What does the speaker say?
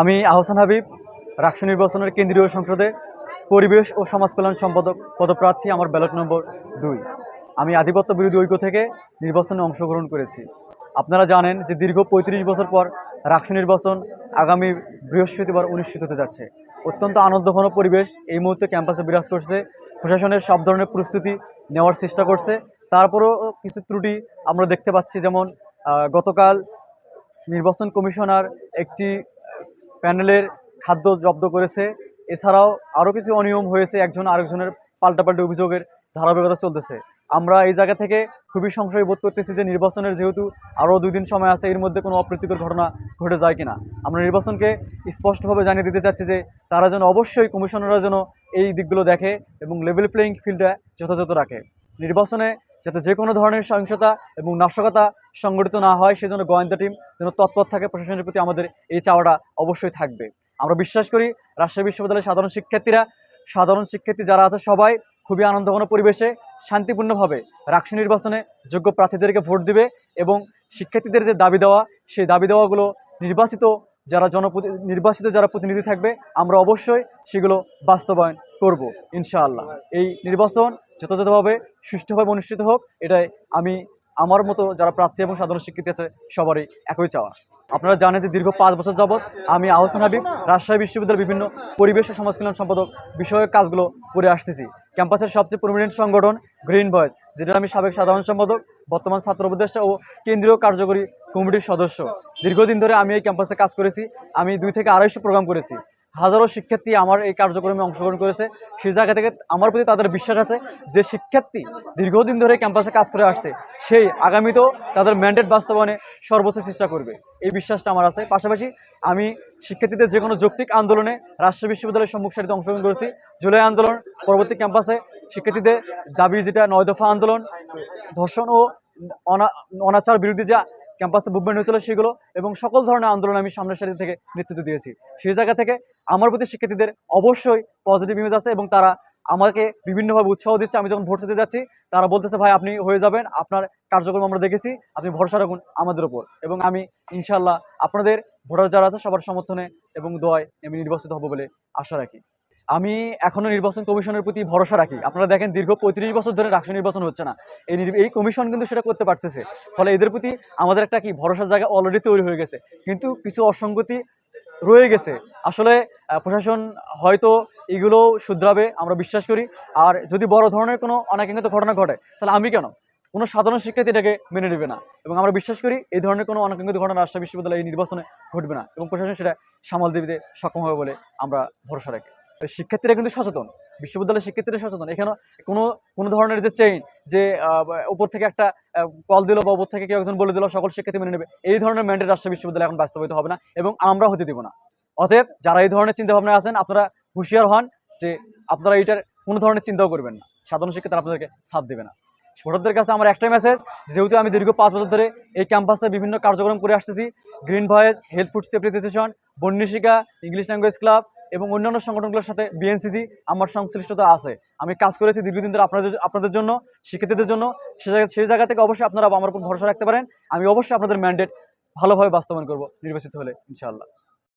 আমি আহসান হাবিব, রাকসু নির্বাচনের কেন্দ্রীয় সংসদে পরিবেশ ও সমাজ কল্যাণ সম্পাদক পদপ্রার্থী। আমার ব্যালট নম্বর 2। আমি আধিপত্য বিরোধী ঐক্য থেকে নির্বাচনে অংশগ্রহণ করেছি। আপনারা জানেন যে দীর্ঘ ৩৫ বছর পর রাকসু নির্বাচন আগামী বৃহস্পতিবার অনুষ্ঠিত হতে যাচ্ছে। অত্যন্ত আনন্দঘন পরিবেশ এই মুহূর্তে ক্যাম্পাসে বিরাজ করছে। প্রশাসনের সব ধরনের প্রস্তুতি নেওয়ার চেষ্টা করছে, তারপরেও কিছু ত্রুটি আমরা দেখতে পাচ্ছি। যেমন গতকাল নির্বাচন কমিশনার একটি প্যানেলের খাদ্য জব্দ করেছে। এছাড়াও আরও কিছু অনিয়ম হয়েছে, একজন আরেকজনের পাল্টাপাল্টি অভিযোগের ধারাবাহিকতা চলতেছে। আমরা এই জায়গা থেকে খুবই সংশয় বোধ করতেছি যে নির্বাচনের যেহেতু আরও 2 দিন সময় আছে, এর মধ্যে কোনো অপ্রীতিকর ঘটনা ঘটে যায় কিনা। আমরা নির্বাচনকে স্পষ্টভাবে জানিয়ে দিতে চাচ্ছি যে তারা যেন অবশ্যই, কমিশনাররা যেন এই দিকগুলো দেখে এবং লেভেল প্লেয়িং ফিল্ডটা যথাযথ রাখে। নির্বাচনে যাতে যে কোনো ধরনের সহিংসতা এবং নাশকতা সংগঠিত না হয়, সেজন্য গোয়েন্দা টিম যেন তৎপর থাকে। প্রশাসনের প্রতি আমাদের এই চাওয়াটা অবশ্যই থাকবে। আমরা বিশ্বাস করি রাজশাহী বিশ্ববিদ্যালয়ের সাধারণ শিক্ষার্থী যারা আছে সবাই খুবই আনন্দঘন পরিবেশে শান্তিপূর্ণভাবে রাকসু নির্বাচনে যোগ্য প্রার্থীদেরকে ভোট দিবে এবং শিক্ষার্থীদের যে দাবি দেওয়া, সেই দাবি দেওয়াগুলো নির্বাচিত যারা প্রতিনিধি থাকবে, আমরা অবশ্যই সেগুলো বাস্তবায়ন করব ইনশাআল্লাহ। এই নির্বাচন যথাযথভাবে সুষ্ঠুভাবে অনুষ্ঠিত হোক, এটাই আমার মতো যারা প্রার্থী এবং সাধারণ শিক্ষার্থী আছে সবারই একই চাওয়া। আপনারা জানেন যে দীর্ঘ 5 বছর যাবৎ আমি আহসান হাবিব রাজশাহী বিশ্ববিদ্যালয়ের বিভিন্ন পরিবেশ ও সমাজ কল্যাণ সম্পাদক বিষয়ক কাজগুলো করে আসতেছি। ক্যাম্পাসের সবচেয়ে প্রমিনেন্ট সংগঠন গ্রিন ভয়েস, যেটার আমি সাবেক সাধারণ সম্পাদক, বর্তমান ছাত্র উপদেষ্টা ও কেন্দ্রীয় কার্যকরী কমিটির সদস্য। দীর্ঘদিন ধরে আমি এই ক্যাম্পাসে কাজ করেছি। আমি 2 থেকে 250 প্রোগ্রাম করেছি। হাজারো শিক্ষার্থী আমার এই কার্যক্রমে অংশগ্রহণ করেছে। সেই জায়গা থেকে আমার প্রতি তাদের বিশ্বাস আছে যে শিক্ষার্থী দীর্ঘদিন ধরে ক্যাম্পাসে কাজ করে আসছে, সেই আগামীতেও তাদের ম্যান্ডেট বাস্তবায়নে সর্বোচ্চ চেষ্টা করবে, এই বিশ্বাসটা আমার আছে। পাশাপাশি আমি শিক্ষার্থীদের যে কোনো যৌক্তিক আন্দোলনে রাজশাহী বিশ্ববিদ্যালয়ের সম্মুখ সারিতে অংশগ্রহণ করেছি। জুলাই আন্দোলন পরবর্তী ক্যাম্পাসে শিক্ষার্থীদের দাবি যেটা 9 দফা আন্দোলন, ধর্ষণ ও অনাচার বিরোধী যা ক্যাম্পাসে মুভমেন্ট হয়েছিল সেগুলো, এবং সকল ধরনের আন্দোলন আমি সামনের সারি থেকে নেতৃত্ব দিয়েছি। সেই জায়গা থেকে আমার প্রতি শিক্ষার্থীদের অবশ্যই পজিটিভ ইমেজ আছে এবং তারা আমাকে বিভিন্নভাবে উৎসাহ দিচ্ছে। আমি যখন ভোট দিতে যাচ্ছি, তারা বলতেছে ভাই আপনি হয়ে যাবেন, আপনার কার্যক্রম আমরা দেখেছি, আপনি ভরসা রাখুন আমাদের উপর। এবং আমি ইনশাআল্লাহ আপনাদের ভোটার যারা আছে সবার সমর্থনে এবং দোয়ায় আমি নির্বাচিত হব বলে আশা রাখি। আমি এখনো নির্বাচন কমিশনের প্রতি ভরসা রাখি। আপনারা দেখেন দীর্ঘ 35 বছর ধরে রাকসু নির্বাচন হচ্ছে না, এই কমিশন কিন্তু সেটা করতে পারতেছে। ফলে এদের প্রতি আমাদের একটা ভরসার জায়গা অলরেডি তৈরি হয়ে গেছে, কিন্তু কিছু অসঙ্গতি রয়ে গেছে। আসলে প্রশাসন হয়তো এগুলো শুধরাবে আমরা বিশ্বাস করি। আর যদি বড় ধরনের কোনো অনাকাঙ্ক্ষিত ঘটনা ঘটে, তাহলে আমি কেন, কোনো সাধারণ শিক্ষার্থী এটাকে মেনে নেবে না। এবং আমরা বিশ্বাস করি এই ধরনের কোনো অনাকাঙ্ক্ষিত ঘটনা রাজশাহী বিশ্ববিদ্যালয়ে এই নির্বাচনে ঘটবে না এবং প্রশাসন সেটা সামাল দিতে সক্ষম হবে বলে আমরা ভরসা রাখি। শিক্ষার্থীরা কিন্তু সচেতন, বিশ্ববিদ্যালয়ের শিক্ষার্থীরা সচেতন। এখানে কোনো ধরনের যে চেইন, যে উপর থেকে একটা কল দিল বা উপর থেকে কেউ একজন বলে দিল সকল শিক্ষার্থী মেনে নেবে, এই ধরনের ম্যান্ডেট রাজশাহী বিশ্ববিদ্যালয় এখন বাস্তবায়িত হবে না এবং আমরা হতে দিব না। অতএব যারা এই ধরনের চিন্তাভাবনা আছেন, আপনারা হুঁশিয়ার হন যে আপনারা এইটার কোনো ধরনের চিন্তাও করবেন না। সাধারণ শিক্ষার্থীরা আপনাদেরকে সাথ দেবে না। ভোটারদের কাছে আমার একটাই মেসেজ, যেহেতু আমি দীর্ঘ 5 বছর ধরে এই ক্যাম্পাসে বিভিন্ন কার্যক্রম করে আসতেছি, green voice, health food safety association, বন্যশিকা, ইংলিশ ল্যাঙ্গুয়েজ ক্লাব এবং অন্যান্য সংগঠনগুলোর সাথে বিএনসিসি আমার সংশ্লিষ্টতা আছে। আমি কাজ করেছি দীর্ঘদিন ধরে আপনাদের জন্য, শিক্ষার্থীদের জন্য। সেই জায়গা থেকে অবশ্যই আপনারা আমার উপর ভরসা রাখতে পারেন। আমি অবশ্যই আপনাদের ম্যান্ডেট ভালোভাবে বাস্তবায়ন করব নির্বাচিত হলে ইনশাআল্লাহ।